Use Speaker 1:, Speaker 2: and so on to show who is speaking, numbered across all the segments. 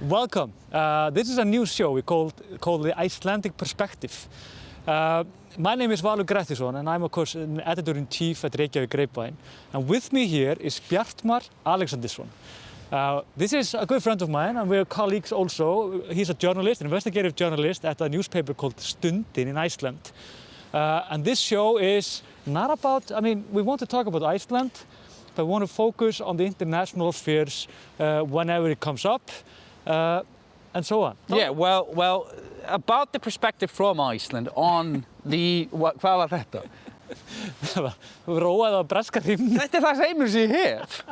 Speaker 1: Welcome. This is a new show we called the Icelandic Perspective. My name is Valur Grettisson and I'm of course an editor-in-chief at Reykjavík Grapevine. And with me here is Bjartmar Alexandersson. This is a good friend of mine and we're colleagues also. He's a journalist, an investigative journalist at a newspaper called Stundin in Iceland. And this show is not about, we want to talk about Iceland, but we want to focus on the international affairs whenever it comes up. And so on.
Speaker 2: Yeah, well, about the perspective from Iceland on the... Hvað var þetta?
Speaker 1: Róað á breska hrímnum.
Speaker 2: Þetta það reymur sem ég hef.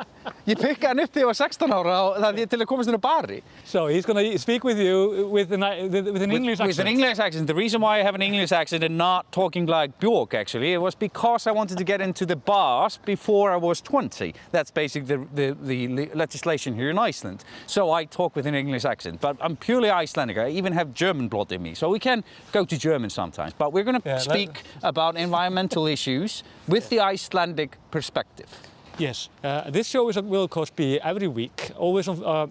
Speaker 2: Ég pikkaði hann upp þegar ég var 16 ára til að komast inn á bari.
Speaker 1: So he's going to speak with you with an English accent.
Speaker 2: With an English accent. The reason why I have an English accent and not talking like Björk actually, it was because I wanted to get into the bars before I was 20. That's basically the legislation here in Iceland. So I talk with an English accent, but I'm purely Icelandic. I even have German blood in me, so we can go to German sometimes. But we're going to speak about environmental issues with the Icelandic perspective.
Speaker 1: Yes, this show will of course be every week, always on,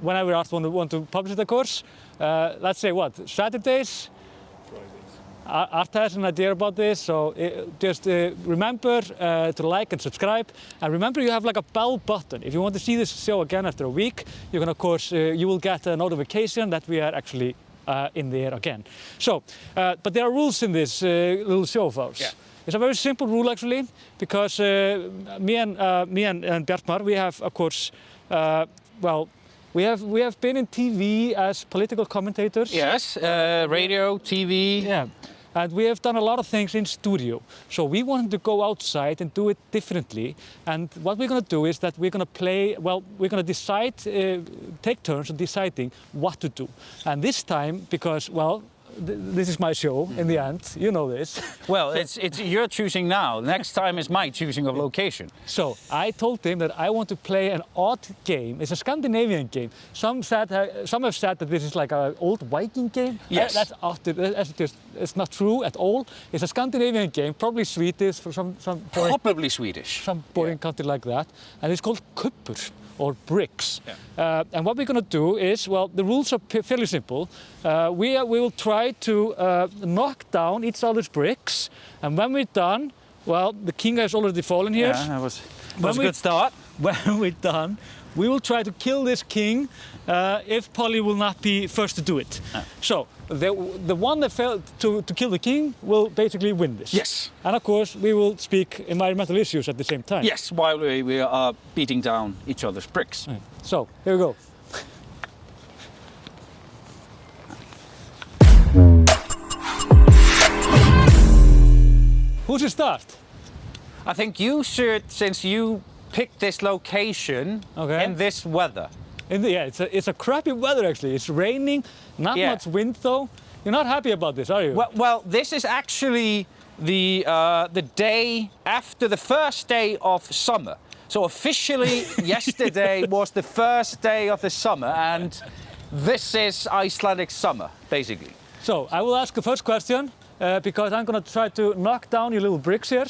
Speaker 1: whenever I want to publish it of course. Let's say what, Saturdays? Fridays. Arta has an idea about this, so just remember to like and subscribe. And remember you have like a bell button. If you want to see this show again after a week, you can of course, you will get a notification that we are actually in the air again. So, but there are rules in this little show of ours.
Speaker 2: Yeah.
Speaker 1: It's a very simple rule actually, because me and Bjartmar, we have of course, we have been in TV as political commentators.
Speaker 2: Yes, radio, TV.
Speaker 1: Yeah, and we have done a lot of things in studio. So we wanted to go outside and do it differently. And what we're going to do is that we're going to play, we're going to decide, take turns on deciding what to do. And this time, because, this is my show in the end, you know this.
Speaker 2: Well, it's you're choosing now. Next time is my choosing of location.
Speaker 1: So I told him that I want to play an odd game. It's a Scandinavian game. Some have said that this is like an old Viking game.
Speaker 2: Yes.
Speaker 1: It's not true at all. It's a Scandinavian game, probably Swedish for some
Speaker 2: Probably Swedish.
Speaker 1: Some boring country like that. And it's called Kubbur, or bricks.
Speaker 2: Yeah.
Speaker 1: And what we're going to do is, the rules are fairly simple. We will try to knock down each other's bricks, and when we're done, the king has already fallen here.
Speaker 2: Yeah, that was a good start.
Speaker 1: When we're done, we will try to kill this king if Polly will not be first to do it. So the one that failed to kill the king will basically win this.
Speaker 2: Yes.
Speaker 1: And of course we will speak environmental issues at the same time.
Speaker 2: Yes, while we are beating down each other's bricks.
Speaker 1: Right. So here we go. Who should start?
Speaker 2: I think you should, since you picked this location in this weather.
Speaker 1: It's a crappy weather actually. It's raining, not much wind though. You're not happy about this, are you?
Speaker 2: Well, this is actually the day after the first day of summer. So officially, yesterday was the first day of the summer, and this is Icelandic summer, basically.
Speaker 1: So I will ask the first question. Because I'm going to try to knock down your little bricks here.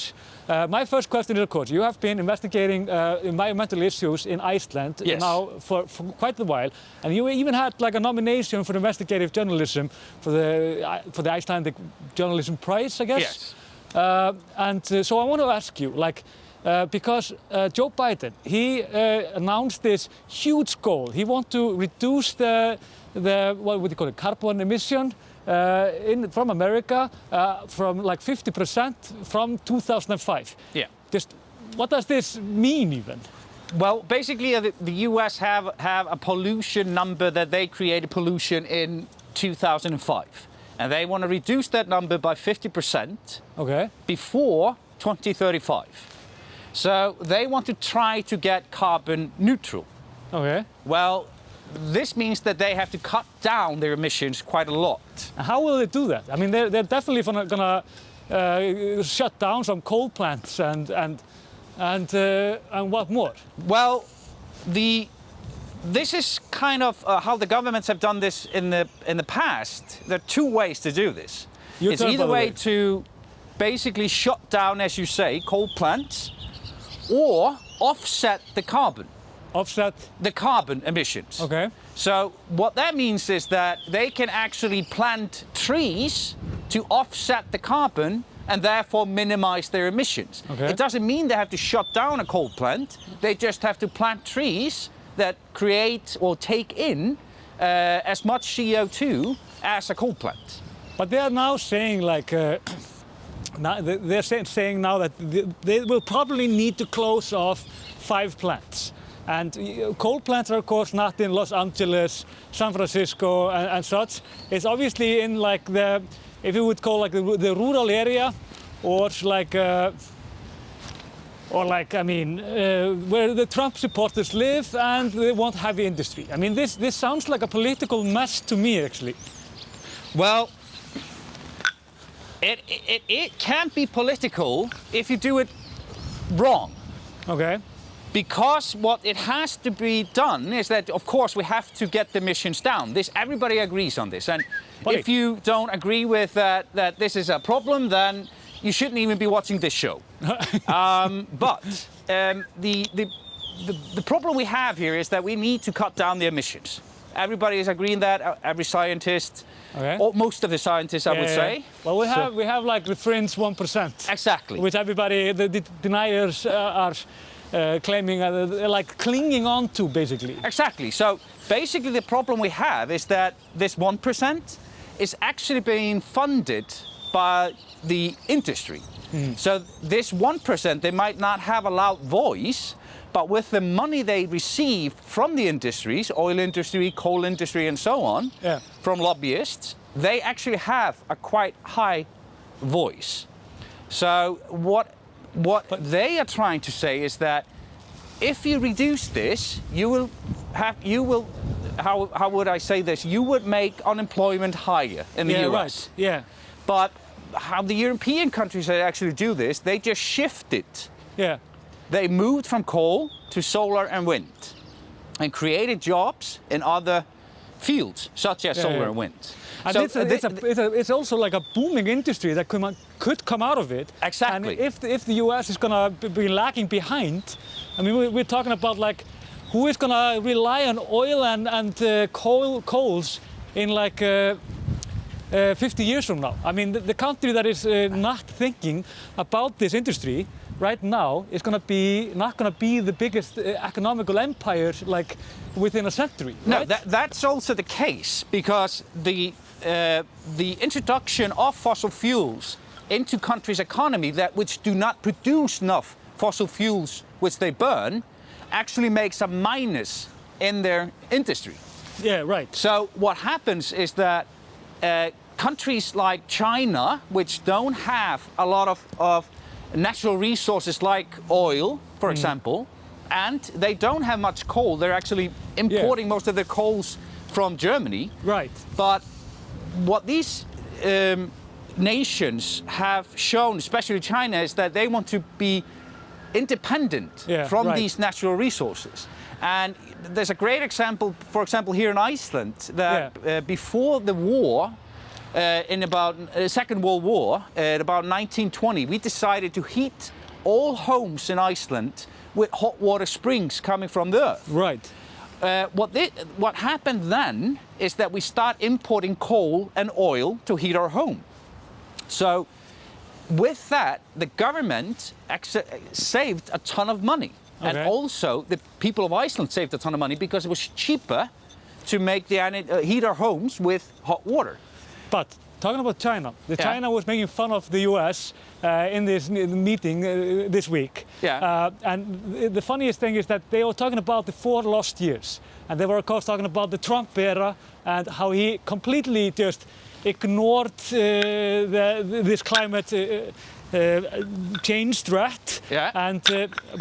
Speaker 1: My first question is, of course, you have been investigating environmental issues in Iceland now for quite a while, and you even had like a nomination for investigative journalism for the Icelandic Journalism Prize, I guess.
Speaker 2: Yes.
Speaker 1: So I want to ask you, because Joe Biden, he announced this huge goal. He wants to reduce the what would you call it, carbon emission. From America, from like 50% from 2005.
Speaker 2: Yeah.
Speaker 1: Just what does this mean even?
Speaker 2: Well, basically the US have a pollution number that they created pollution in 2005. And they want to reduce that number by 50% before 2035. So they want to try to get carbon neutral.
Speaker 1: Okay.
Speaker 2: Well, this means that they have to cut down their emissions quite a lot.
Speaker 1: How will they do that? I mean, they're definitely gonna shut down some coal plants and what more? Well,
Speaker 2: this is kind of how the governments have done this in the past. There are two ways to do this. It's either way to basically shut down, as you say, coal plants, or offset the carbon.
Speaker 1: Offset.
Speaker 2: the carbon emissions.
Speaker 1: Okay.
Speaker 2: So what that means is that they can actually plant trees to offset the carbon and therefore minimize their emissions.
Speaker 1: Okay.
Speaker 2: It doesn't mean they have to shut down a coal plant. They just have to plant trees that create or take in as much CO2 as a coal plant.
Speaker 1: But they are now saying like, now they're saying now that they will probably need to close off 5 plants. And coal plants are of course not in Los Angeles, San Francisco and such. It's obviously in like the, if you would call like the rural area, or like, I mean, where the Trump supporters live and they want heavy industry. I mean, this sounds like a political mess to me actually.
Speaker 2: Well, it can't be political if you do it wrong.
Speaker 1: Okay.
Speaker 2: Because what it has to be done is that, of course, we have to get the emissions down. Everybody agrees on this. And if you don't agree with that this is a problem, then you shouldn't even be watching this show. But the problem we have here is that we need to cut down the emissions. Everybody is agreeing that, every scientist, or most of the scientists, I would say.
Speaker 1: Well, we have like the fringe 1%.
Speaker 2: Exactly.
Speaker 1: Which everybody, the deniers are claiming, like clinging on to, basically.
Speaker 2: Exactly. So basically the problem we have is that this 1% is actually being funded by the industry. So this 1%, they might not have a loud voice, but with the money they receive from the industries, oil industry, coal industry and so on, from lobbyists, they actually have a quite high voice. So what they are trying to say is that if you reduce this, you will, how would I say this? You would make unemployment higher in the US.
Speaker 1: Right. Yeah.
Speaker 2: But how the European countries actually do this, they just shift it.
Speaker 1: Yeah.
Speaker 2: They moved from coal to solar and wind and created jobs in other fields, such as solar and wind.
Speaker 1: And
Speaker 2: so
Speaker 1: it's also like a booming industry that could come out of it.
Speaker 2: Exactly.
Speaker 1: And if the US is going to be lagging behind, I mean, we're talking about like who is going to rely on oil and coals in like 50 years from now. I mean, the country that is not thinking about this industry right now is not going to be the biggest economical empire like within a century. Right?
Speaker 2: No, that's also the case because the introduction of fossil fuels into countries' economy which do not produce enough fossil fuels which they burn actually makes a minus in their industry.
Speaker 1: Yeah, right.
Speaker 2: So what happens is that countries like China, which don't have a lot of natural resources like oil, for example, and they don't have much coal, they're actually importing most of their coals from Germany.
Speaker 1: Right.
Speaker 2: But what these nations have shown, especially China, is that they want to be independent from these natural resources. And there's a great example, for example, here in Iceland, that before the war, in about Second World War, at about 1920, we decided to heat all homes in Iceland with hot water springs coming from the earth.
Speaker 1: Right.
Speaker 2: What happened then is that we start importing coal and oil to heat our home. So with that, the government saved a ton of money. Okay. And also the people of Iceland saved a ton of money because it was cheaper to make heat our homes with hot water.
Speaker 1: But talking about China, China was making fun of the US in this meeting this week.
Speaker 2: Yeah.
Speaker 1: And the funniest thing is that they were talking about the 4 lost years. And they were of course talking about the Trump era and how he completely just ignored this climate change threat.
Speaker 2: Yeah.
Speaker 1: And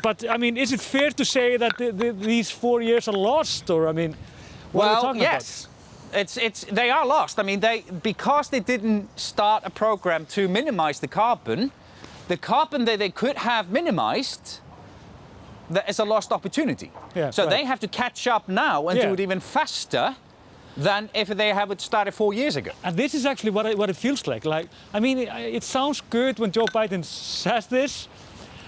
Speaker 1: but I mean, is it fair to say that these 4 years are lost, or I mean, what are we talking about?
Speaker 2: They are lost. I mean, because they didn't start a program to minimize the carbon that they could have minimized, that is a lost opportunity.
Speaker 1: Yeah,
Speaker 2: so they have to catch up now and do it even faster than if they had started 4 years ago.
Speaker 1: And this is actually what it feels like. Like, I mean, it sounds good when Joe Biden says this,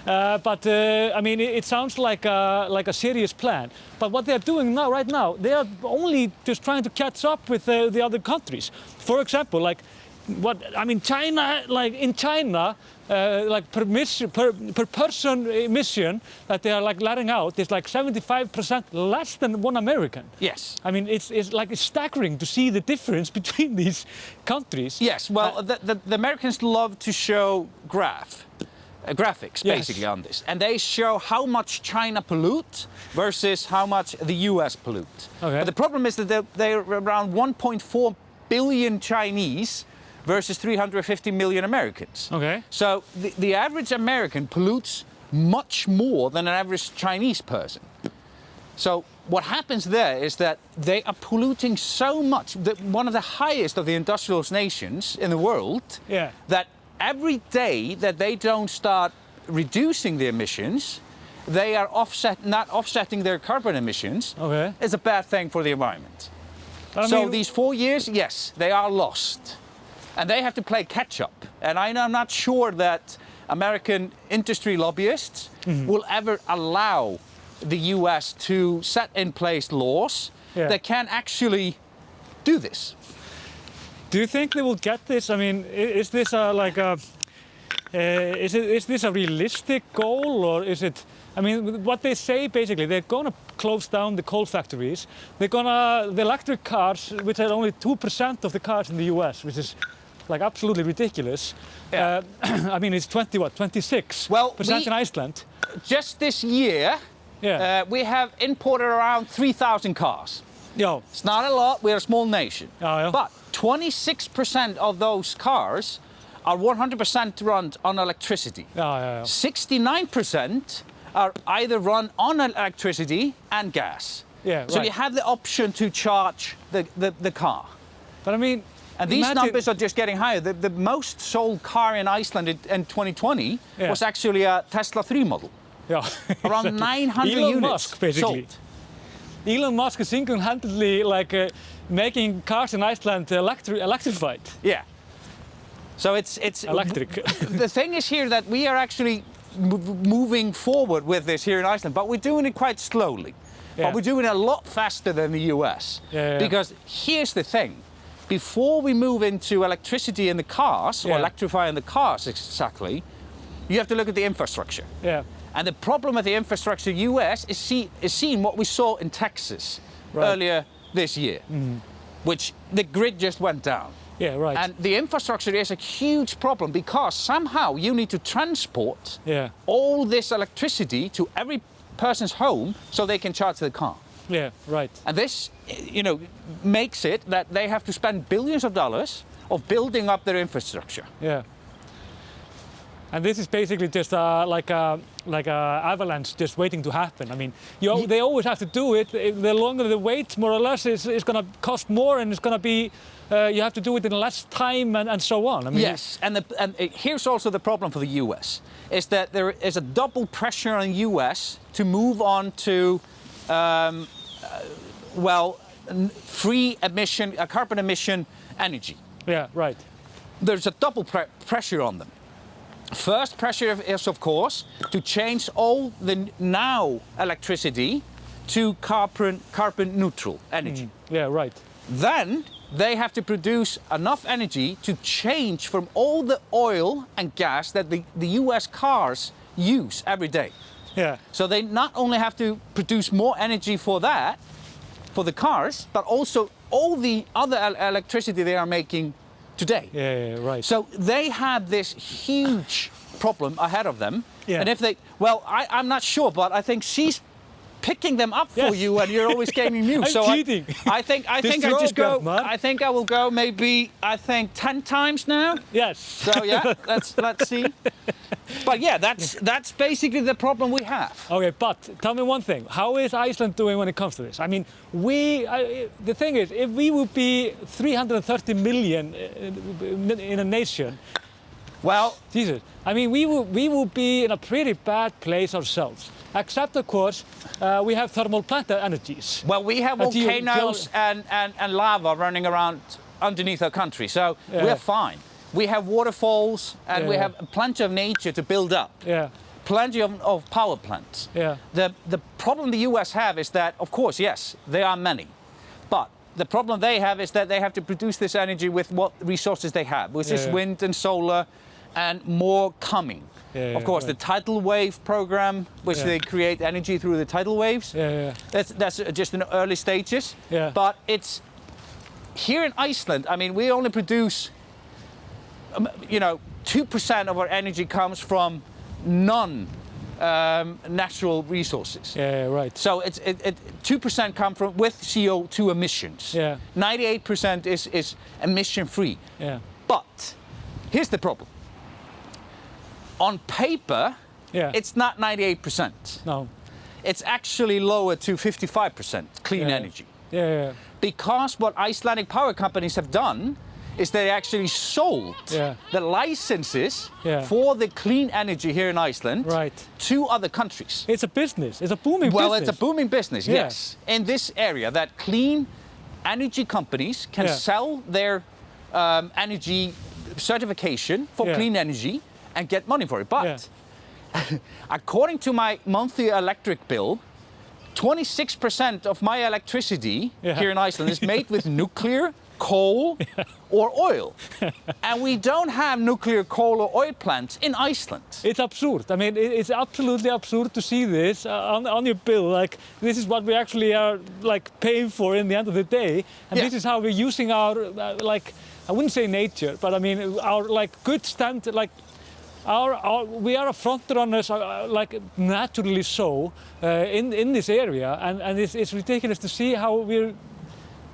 Speaker 1: I mean, it sounds like a serious plan. But what they're doing now, right now, they are only just trying to catch up with the other countries. For example, like China, like in China, like per person emission that they are like letting out is like 75% less than one American.
Speaker 2: Yes.
Speaker 1: I mean, it's staggering to see the difference between these countries.
Speaker 2: Yes. Well, the Americans love to show graphics basically on this, and they show how much China pollutes versus how much the US pollute.
Speaker 1: Okay.
Speaker 2: But the problem is that they're around 1.4 billion Chinese versus 350 million Americans.
Speaker 1: Okay.
Speaker 2: So the average American pollutes much more than an average Chinese person. So what happens there is that they are polluting so much, one of the highest of the industrialist nations in the world, that every day that they don't start reducing the emissions, they are not offsetting their carbon emissions.
Speaker 1: Okay.
Speaker 2: Is a bad thing for the environment. So these 4 years, yes, they are lost. And they have to play catch up. And I'm not sure that American industry lobbyists will ever allow the US to set in place laws that can actually do this.
Speaker 1: Do you think they will get this? I mean, is this is this a realistic goal, or is it? I mean, what they say basically, they're going to close down the coal factories. The electric cars, which are only 2% of the cars in the US, which is like absolutely ridiculous.
Speaker 2: Yeah.
Speaker 1: I mean, it's 26% in Iceland.
Speaker 2: Just this year, we have imported around 3,000 cars.
Speaker 1: Yeah.
Speaker 2: It's not a lot, we're a small nation.
Speaker 1: Yeah.
Speaker 2: But 26% of those cars are 100% run on electricity. 69% are either run on electricity and gas. So you have the option to charge the car.
Speaker 1: But I mean,
Speaker 2: and these numbers are just getting higher. The most sold car in Iceland in 2020 was actually a Tesla 3 model.
Speaker 1: Yeah.
Speaker 2: Around 900
Speaker 1: Elon
Speaker 2: units
Speaker 1: Musk, basically.
Speaker 2: sold.
Speaker 1: Elon Musk is single-handedly making cars in Iceland electrified.
Speaker 2: Yeah. So it's
Speaker 1: electric.
Speaker 2: The thing is here that we are actually moving forward with this here in Iceland, but we're doing it quite slowly. But we're doing it a lot faster than the US. Because here's the thing. Before we move into electricity in the cars, or electrifying the cars exactly, you have to look at the infrastructure. And the problem with the infrastructure US is seeing what we saw in Texas earlier this year, which the grid just went down. And the infrastructure is a huge problem because somehow you need to transport all this electricity to every person's home so they can charge their car. And this, makes it that they have to spend billions of dollars of building up their infrastructure.
Speaker 1: And this is basically just like a avalanche just waiting to happen. I mean, they always have to do it. The longer the wait, more or less, it's going to cost more, and it's going to be you have to do it in less time and so on. I mean,
Speaker 2: yes, and here's also the problem for the US is that there is a double pressure on the US to move on to free emission, carbon emission energy. There's a double pressure on them. First pressure is, of course, to change all the now electricity to carbon neutral energy. Then they have to produce enough energy to change from all the oil and gas that the US cars use every day. So they not only have to produce more energy for that, for the cars, but also all the other electricity they are making today. So they have this huge problem ahead of them. And if they, I'm not sure, but I think she's picking them up for you, and you're always gaming news.
Speaker 1: I'm
Speaker 2: so
Speaker 1: cheating.
Speaker 2: I think I think I will go maybe 10 times now. So let's see. But that's basically the problem we have.
Speaker 1: Okay, but tell me one thing. How is Iceland doing when it comes to this? I mean, the thing is, if we would be 330 million in a nation, Jesus, I mean, we will be in a pretty bad place ourselves. Except, of course, we have thermal plant energies.
Speaker 2: Well, we have volcanoes and lava running around underneath our country, so we're fine. We have waterfalls and we have plenty of nature to build up. plenty of power plants.
Speaker 1: Yeah.
Speaker 2: The problem the US have is that, of course, yes, there are many, but the problem they have is that they have to produce this energy with what resources they have, which is wind and solar, and more coming. Of course, the tidal wave program, which they create energy through the tidal waves. That's just in the early stages. But it's here in Iceland. I mean, we only produce, 2% of our energy comes from natural resources.
Speaker 1: Right.
Speaker 2: So it's 2% come from with CO2 emissions. 98% is emission free. But here's the problem. On paper, it's not 98%.
Speaker 1: No.
Speaker 2: It's actually lower to 55% clean energy. Because what Icelandic power companies have done is they actually sold the licenses for the clean energy here in Iceland to other countries.
Speaker 1: It's a business. It's a booming business.
Speaker 2: Well, it's a booming business, yes. In this area, that clean energy companies can sell their energy certification for clean energy and get money for it. But according to my monthly electric bill, 26% of my electricity here in Iceland is made with nuclear, coal, or oil. And we don't have nuclear, coal, or oil plants in Iceland.
Speaker 1: It's absurd. I mean, it's absolutely absurd to see this on your bill. Like, this is what we actually are paying for in the end of the day, and this is how we're using our I wouldn't say nature, but I mean our good stand we are a front runners, naturally so, in this area, and it's ridiculous to see how we're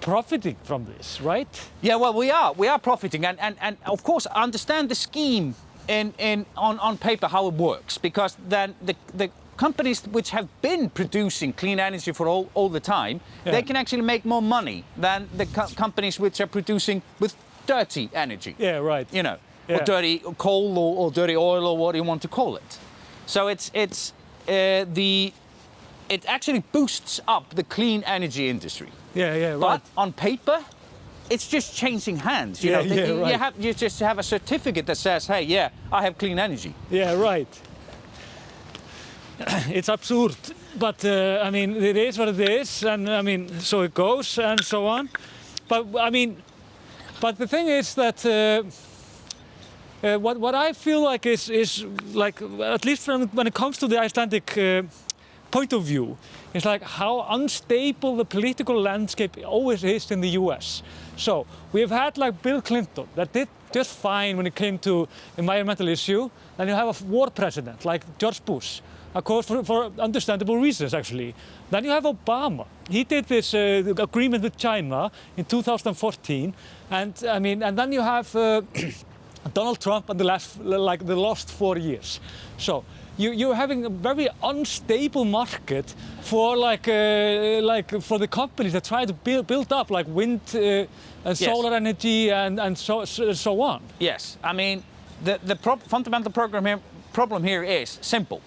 Speaker 1: profiting from this, right? Yeah,
Speaker 2: well, we are profiting, and of course understand the scheme on paper how it works, because then the companies which have been producing clean energy for all the time, they can actually make more money than the companies which are producing with dirty energy.
Speaker 1: Right.
Speaker 2: Or dirty coal or dirty oil, or what you want to call it. So it actually boosts up the clean energy industry.
Speaker 1: Right.
Speaker 2: But on paper, it's just changing hands. You just have a certificate that says, hey, I have clean energy.
Speaker 1: Right. It's absurd, but I mean, it is what it is, and I mean, so it goes, and so on. But I mean, the thing is that what I feel like is like, at least when it comes to the Icelandic point of view, is like how unstable the political landscape always is in the US. So we've had like Bill Clinton that did just fine when it came to environmental issue. Then you have a war president like George Bush, of course for understandable reasons actually. Then you have Obama. He did this agreement with China in 2014, and I mean, and then you have Donald Trump in the last 4 years. So you're having a very unstable market for for the companies that try to build up like wind and solar energy and so on.
Speaker 2: Yes, I mean the fundamental problem here is simple.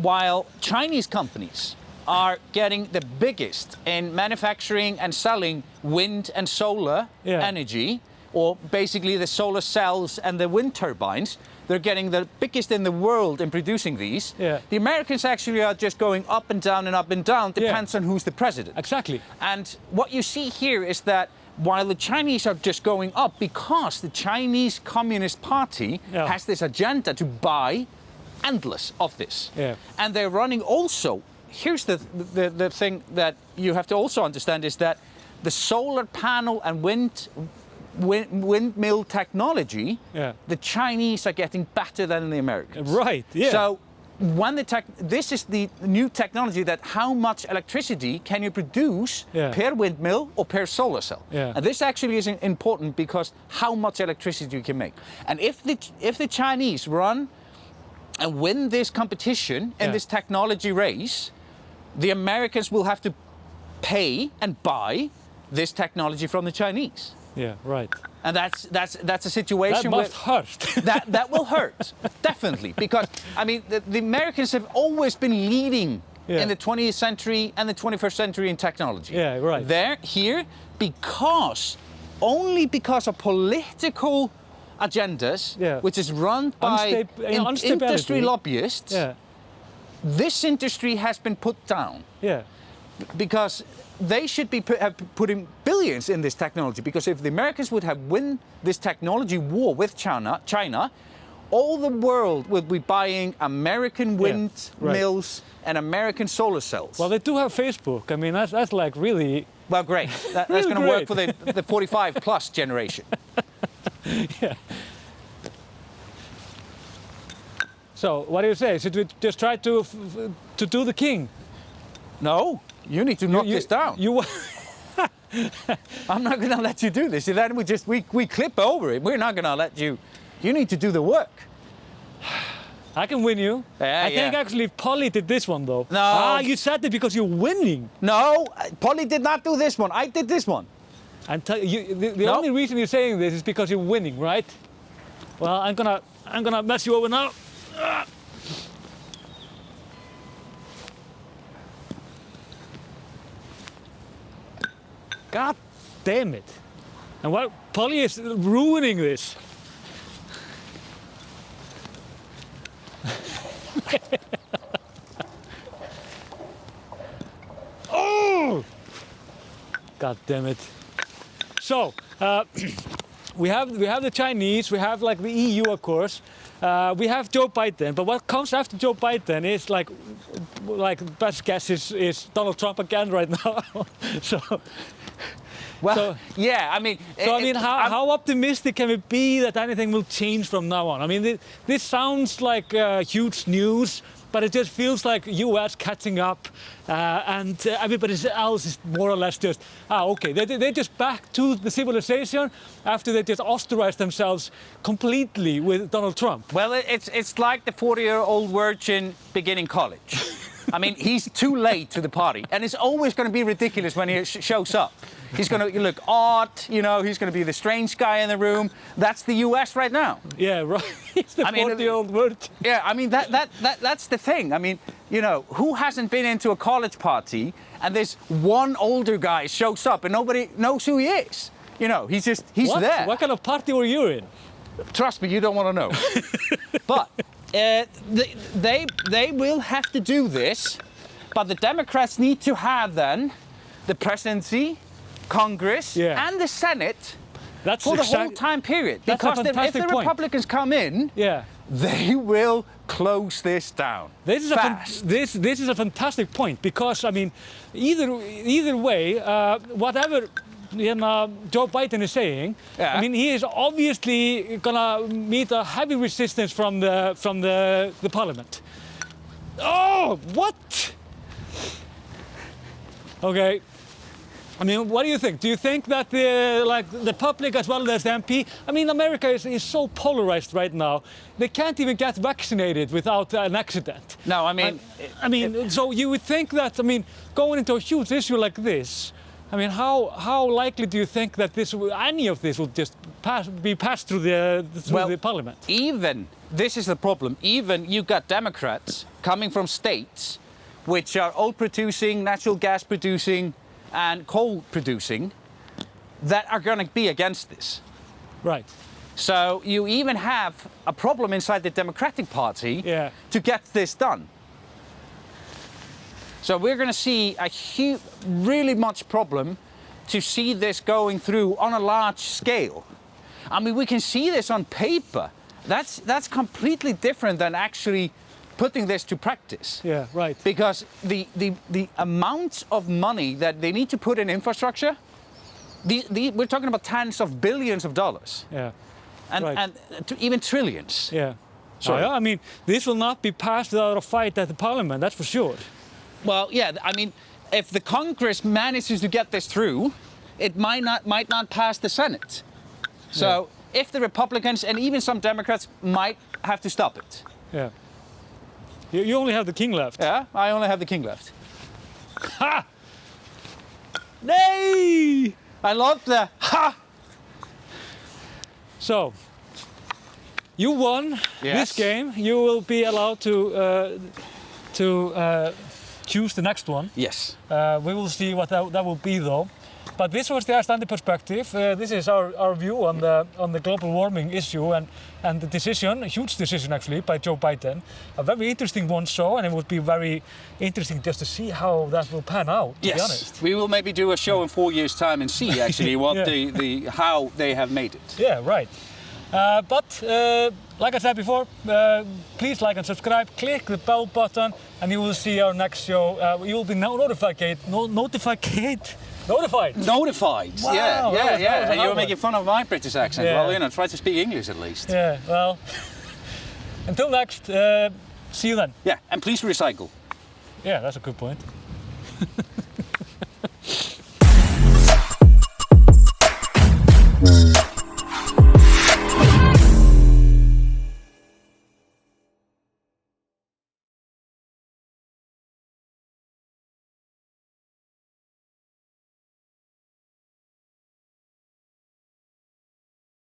Speaker 2: While Chinese companies are getting the biggest in manufacturing and selling wind and solar energy, or basically the solar cells and the wind turbines, they're getting the biggest in the world in producing these. The Americans actually are just going up and down and up and down, depends on who's the president.
Speaker 1: Exactly.
Speaker 2: And what you see here is that while the Chinese are just going up because the Chinese Communist Party has this agenda to buy endless of this. And they're running also, here's the thing that you have to also understand is that the solar panel and windmill technology, the Chinese are getting better than the Americans.
Speaker 1: Right,
Speaker 2: So when this is the new technology that how much electricity can you produce per windmill or per solar cell. And this actually is important because how much electricity you can make. And if the Chinese run and win this competition in this technology race, the Americans will have to pay and buy this technology from the Chinese.
Speaker 1: Right.
Speaker 2: And that's a situation
Speaker 1: that must hurt.
Speaker 2: that will hurt, definitely, because I mean the Americans have always been leading in the 20th century and the 21st century in technology.
Speaker 1: Right.
Speaker 2: They're here only because of political agendas,
Speaker 1: Yeah.
Speaker 2: which is run by
Speaker 1: Instability.
Speaker 2: industry lobbyists,
Speaker 1: Yeah,
Speaker 2: this industry has been put down
Speaker 1: yeah,
Speaker 2: because they should be have putting billions in this technology. Because if the Americans would have win this technology war with China, all the world would be buying American wind mills and American solar cells.
Speaker 1: well, they do have Facebook. I mean, that's like really...
Speaker 2: Well, great. That's
Speaker 1: Really
Speaker 2: going to work
Speaker 1: great.
Speaker 2: for the 45 plus generation.
Speaker 1: Yeah. So, what do you say? Should we just try to do the king?
Speaker 2: No, you need to knock this down.
Speaker 1: You...
Speaker 2: I'm not going to let you do this. Then we clip over it. We're not going to let you. You need to do the work.
Speaker 1: I can win you.
Speaker 2: Yeah,
Speaker 1: I think actually Polly did this one though.
Speaker 2: No.
Speaker 1: Ah, you said it because you're winning.
Speaker 2: No, Polly did not do this one. I did this one.
Speaker 1: I'm telling you, the
Speaker 2: No.
Speaker 1: only reason you're saying this is because you're winning, right? Well, I'm gonna mess you over now. God damn it! And what Polly is ruining this. Oh! God damn it! So we have the Chinese, we have like the EU, of course. We have Joe Biden, but what comes after Joe Biden is like best guess is Donald Trump again right now. So.
Speaker 2: Well, yeah, I mean...
Speaker 1: How optimistic can we be that anything will change from now on? I mean, this sounds like huge news, but it just feels like US catching up and everybody else is more or less just, okay, they're just back to the civilization after they just ostracized themselves completely with Donald Trump.
Speaker 2: Well, it's like the 40-year-old virgin beginning college. I mean, he's too late to the party, and it's always going to be ridiculous when he shows up. He's going to look odd, you know, he's going to be the strange guy in the room. That's the US right now.
Speaker 1: Yeah, right. He's the 40-year-old virgin.
Speaker 2: Yeah, I mean, that's the thing. I mean, you know, who hasn't been into a college party and this one older guy shows up and nobody knows who he is? You know, he's there.
Speaker 1: What kind of party were you in?
Speaker 2: Trust me, you don't want to know. But they will have to do this, but the Democrats need to have then the presidency, Congress, and the Senate for the whole time period. Because if the Republicans come in, they will close this down.
Speaker 1: This is a fantastic point because I mean, either way, whatever Joe Biden is saying, I mean, he is obviously gonna meet a heavy resistance from the parliament. Oh, what? Okay. I mean, what do you think? Do you think that the public as well as the MP? I mean, America is so polarized right now. They can't even get vaccinated without an accident.
Speaker 2: No, I mean,
Speaker 1: so you would think that, I mean, going into a huge issue like this, I mean, how likely do you think that any of this will just be passed through the parliament?
Speaker 2: Even this is the problem. Even you got Democrats coming from states which are oil producing, natural gas producing, and coal producing that are going to be against this.
Speaker 1: Right.
Speaker 2: So you even have a problem inside the Democratic Party to get this done. So we're going to see a really much problem to see this going through on a large scale. I mean, we can see this on paper. That's completely different than actually putting this to practice.
Speaker 1: Yeah, right.
Speaker 2: Because the amount of money that they need to put in infrastructure, we're talking about tens of billions of dollars.
Speaker 1: Yeah.
Speaker 2: And even trillions.
Speaker 1: Yeah.
Speaker 2: Sorry.
Speaker 1: I mean, this will not be passed without a fight at the parliament, that's for sure.
Speaker 2: Well, yeah, I mean, if the Congress manages to get this through, it might not pass the Senate. So if the Republicans and even some Democrats might have to stop it.
Speaker 1: Yeah. You only have the king left.
Speaker 2: Yeah, I only have the king left.
Speaker 1: Ha! Nay!
Speaker 2: I love the ha!
Speaker 1: So, you won this game. You will be allowed to choose the next one.
Speaker 2: Yes.
Speaker 1: We will see what that will be though. But this was the Icelandic perspective. This is our view on the global warming issue and the decision, a huge decision actually, by Joe Biden. A very interesting one, so, and it would be very interesting just to see how that will pan out, to be honest.
Speaker 2: We will maybe do a show in 4 years' time and see actually what how they have made it.
Speaker 1: Yeah, right. But like I said before, please like and subscribe, click the bell button, and you will see our next show. You will be notified.
Speaker 2: Notified.
Speaker 1: Wow,
Speaker 2: Yeah. And you were making fun of my British accent.
Speaker 1: Yeah.
Speaker 2: Well, you know, try to speak English at least.
Speaker 1: Yeah, well, until next, see you then.
Speaker 2: Yeah, and please recycle.
Speaker 1: Yeah, that's a good point.